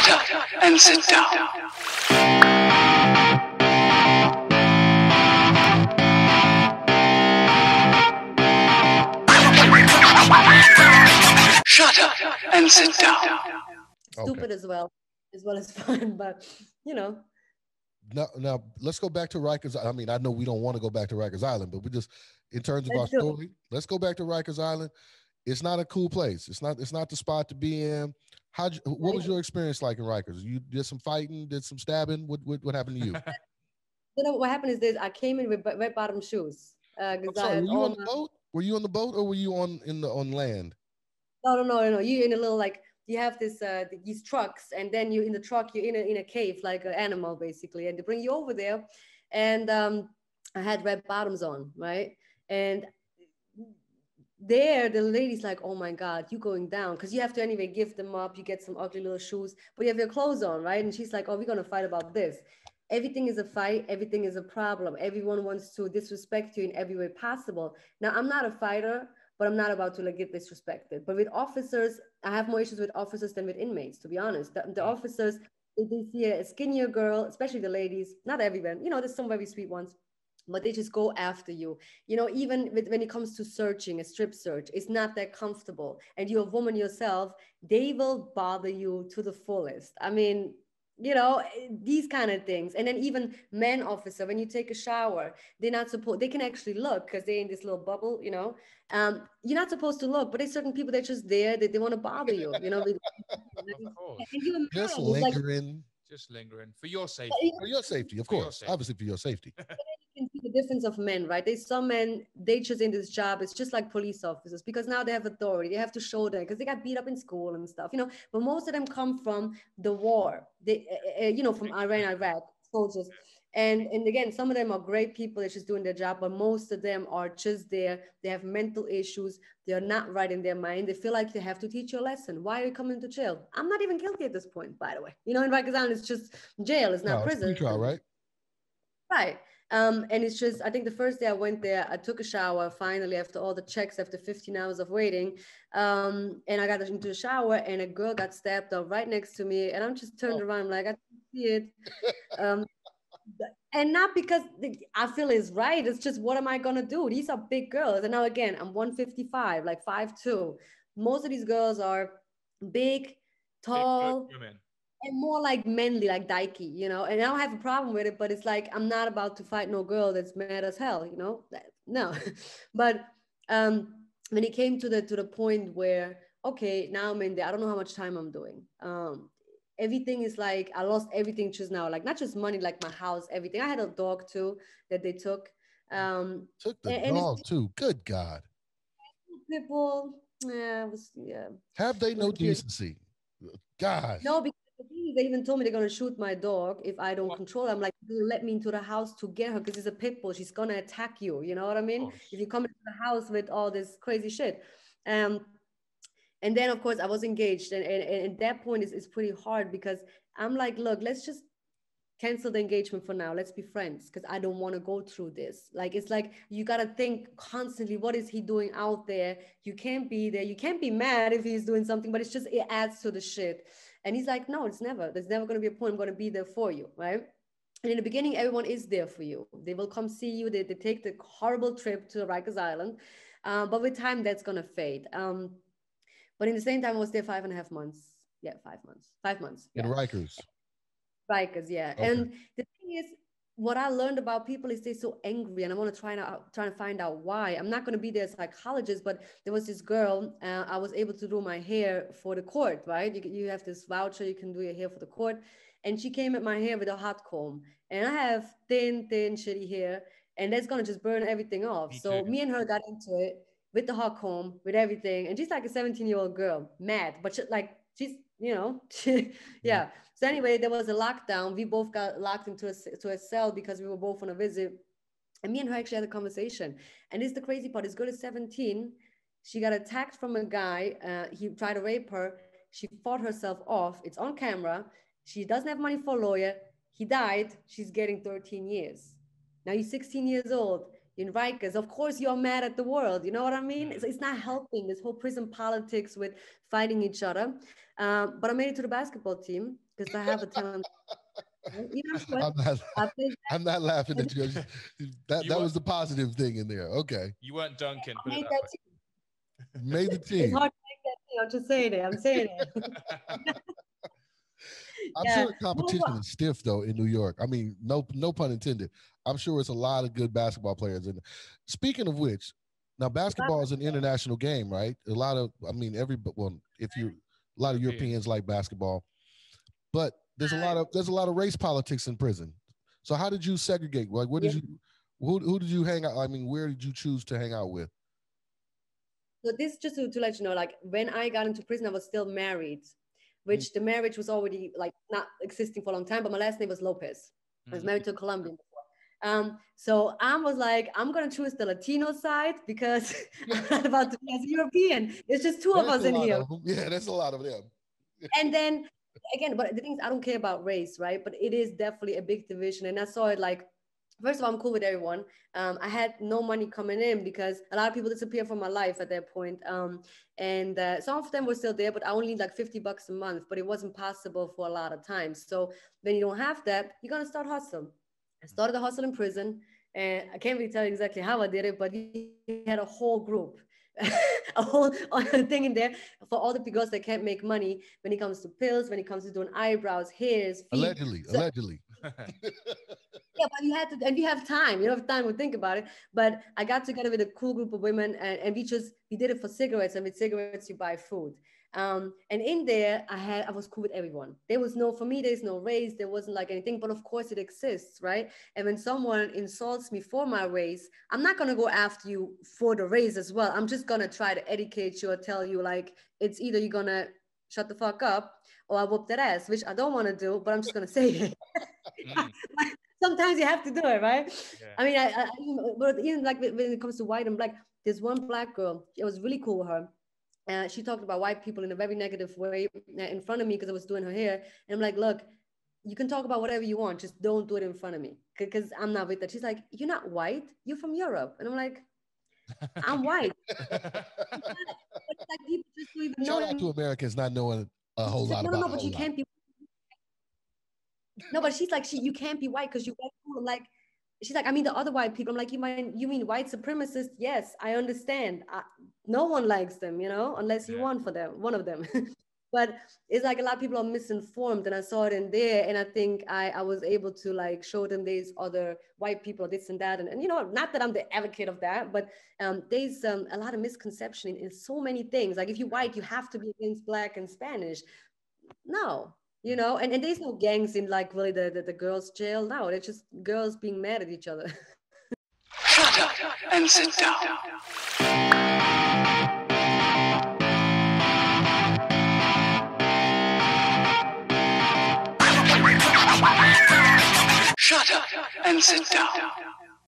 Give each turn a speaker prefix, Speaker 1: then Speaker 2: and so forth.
Speaker 1: Shut up and sit down. Shut up and sit down.
Speaker 2: Stupid as well as fun, but you know.
Speaker 3: Now let's go back to Rikers. I mean, I know we don't want to go back to Rikers Island, but we just, in terms of our story, let's go back to Rikers Island. It's not a cool place. It's not the spot to be in. What was your experience like in Rikers? You did some fighting, did some stabbing. What happened to you?
Speaker 2: You know what happened is this: I came in with red bottom shoes.
Speaker 3: I'm sorry, were you on the boat? Were you on the boat, or were you on land?
Speaker 2: No. You in a little, like, you have this these trucks, and then you in the truck, you're in a cave like an animal basically, and they bring you over there, and I had red bottoms on, right? And there the lady's like, oh my god, you going down, because you have to anyway give them up. You get some ugly little shoes, but you have your clothes on, right? And she's like, oh, we're gonna fight about this. Everything is a fight, everything is a problem, everyone wants to disrespect you in every way possible. Now, I'm not a fighter, but I'm not about to like get disrespected. But with officers, I have more issues with officers than with inmates, to be honest. The officers, they see a skinnier girl, especially the ladies, not everyone, you know, there's some very sweet ones, but they just go after you. You know, even when it comes to searching, a strip search, it's not that comfortable. And you're a woman yourself, they will bother you to the fullest. I mean, you know, these kind of things. And then even men officer, when you take a shower, they're not supposed, they can actually look because they're in this little bubble, you know. You're not supposed to look, but there's certain people that are just there, that they want to bother you, you know.
Speaker 3: Just lingering.
Speaker 4: Just lingering for your safety.
Speaker 3: For your safety, of course. Obviously for your safety.
Speaker 2: You can see the difference of men, right? There's some men, they just in this job, it's just like police officers, because now they have authority. They have to show them because they got beat up in school and stuff, you know. But most of them come from the war. They, you know, from Iran, Iraq, soldiers. And again, some of them are great people. They're just doing their job, but most of them are just there. They have mental issues. They're not right in their mind. They feel like they have to teach you a lesson. Why are you coming to jail? I'm not even guilty at this point, by the way. You know, in Rikers Island, it's just jail. It's not prison.
Speaker 3: It's pre-trial, right?
Speaker 2: Right. And it's just, I think the first day I went there, I took a shower finally after all the checks, after 15 hours of waiting. And I got into the shower and a girl got stabbed up right next to me. And I'm just turned around like, I didn't see it. And not because I feel it's right. It's just, what am I going to do? These are big girls. And now again, I'm 155, like 5'2". Most of these girls are big, tall, and more like manly, like dykey, you know. And I don't have a problem with it, but it's like, I'm not about to fight no girl that's mad as hell, you know. No. But when it came to the point where, okay, now I'm in there, I don't know how much time I'm doing. Everything is like, I lost everything just now, like not just money, like my house, everything. I had a dog too that they took.
Speaker 3: Took the dog too. Good God.
Speaker 2: People, yeah.
Speaker 3: Have they no decency? Gosh.
Speaker 2: No, because they even told me they're gonna shoot my dog if I don't control her. I'm like, let me into the house to get her because it's a pit bull. She's gonna attack you. You know what I mean? If you come into the house with all this crazy shit. And then, of course, I was engaged. And at that point, it's pretty hard because I'm like, look, let's just cancel the engagement for now. Let's be friends because I don't want to go through this. Like, it's like you got to think constantly, what is he doing out there? You can't be there. You can't be mad if he's doing something, but it's just, it adds to the shit. And he's like, no, there's never going to be a point. I'm going to be there for you, right? And in the beginning, everyone is there for you. They will come see you. They take the horrible trip to Rikers Island. But with time, that's going to fade. But in the same time, I was there 5.5 months. Yeah, 5 months. 5 months.
Speaker 3: In Rikers.
Speaker 2: Rikers, yeah. Okay. And the thing is, what I learned about people is they're so angry, and I want to try to find out why. I'm not going to be their psychologist, but there was this girl. I was able to do my hair for the court, right? You have this voucher, you can do your hair for the court. And she came at my hair with a hot comb. And I have thin, shitty hair, and that's going to just burn everything off. Me and her got into it with the hot comb, with everything. And she's like a 17-year-old girl, mad, but she's, you know, yeah. So anyway, there was a lockdown. We both got locked into a cell because we were both on a visit. And me and her actually had a conversation. And this is the crazy part. This girl is 17. She got attacked from a guy. He tried to rape her. She fought herself off. It's on camera. She doesn't have money for a lawyer. He died. She's getting 13 years. Now you're 16 years old. in Rikers, of course you're mad at the world. You know what I mean? It's not helping this whole prison politics with fighting each other. But I made it to the basketball team because I have a talent.
Speaker 3: I'm not laughing at you. That was the positive thing in there. Okay.
Speaker 4: You weren't dunking.
Speaker 2: I made that
Speaker 3: team. Made the team.
Speaker 2: It's hard to make that team. I'm just saying it. I'm saying it.
Speaker 3: I'm sure the competition is stiff though in New York. I mean, no pun intended. I'm sure it's a lot of good basketball players. And speaking of which, now basketball is an international game, right? A lot of Europeans like basketball, but there's a lot of race politics in prison. So how did you segregate? Like, what did you, who did you hang out? I mean, where did you choose to hang out with?
Speaker 2: So this just to let you know, like when I got into prison, I was still married, which the marriage was already like not existing for a long time, but my last name was Lopez. I was married to a Colombian before. So I was like, I'm going to choose the Latino side because I'm not about to be as a European. It's just two of us in here.
Speaker 3: Yeah, that's a lot of them.
Speaker 2: And then again, but the thing is, I don't care about race, right? But it is definitely a big division. And I saw it like, first of all, I'm cool with everyone. I had no money coming in because a lot of people disappeared from my life at that point. And some of them were still there, but I only need like $50 a month, but it wasn't possible for a lot of times. So when you don't have that, you're going to start hustle. I started the hustle in prison, and I can't really tell you exactly how I did it, but we had a whole group, a whole thing in there for all the girls that can't make money when it comes to pills, when it comes to doing eyebrows, hairs, feet.
Speaker 3: Allegedly.
Speaker 2: Yeah, but you had to, and you have time. You have time to think about it. But I got together with a cool group of women, and we did it for cigarettes. And with cigarettes, you buy food. And in there, I was cool with everyone. There's no race. There wasn't like anything, but of course it exists, right? And when someone insults me for my race, I'm not gonna go after you for the race as well. I'm just gonna try to educate you or tell you like it's either you're gonna shut the fuck up or I whoop that ass, which I don't want to do, but I'm just gonna say it. Sometimes you have to do it, right? Yeah. I mean, but even like when it comes to white and black, there's one black girl. It was really cool with her. She talked about white people in a very negative way in front of me because I was doing her hair. And I'm like, look, you can talk about whatever you want, just don't do it in front of me because I'm not with that. She's like, you're not white, you're from Europe. And I'm like, I'm white. But like, people just don't even know.
Speaker 3: Shout out to Americans not knowing a whole lot about.
Speaker 2: No, but you can't be. No, but she's like, you can't be white because you're white. I'm like, she's like, I mean, the other white people. I'm like, you mean white supremacists? Yes, I understand. No one likes them, unless you want for them, one of them. But it's like a lot of people are misinformed, and I saw it in there, and I think I was able to like show them there's other white people, this and that, and not that I'm the advocate of that, but there's a lot of misconception in so many things. Like if you're white, you have to be against Black and Spanish. No. And there's no gangs in like really the girls' jail. No, they're just girls being mad at each other.
Speaker 1: Shut up and sit down. Shut up and sit down.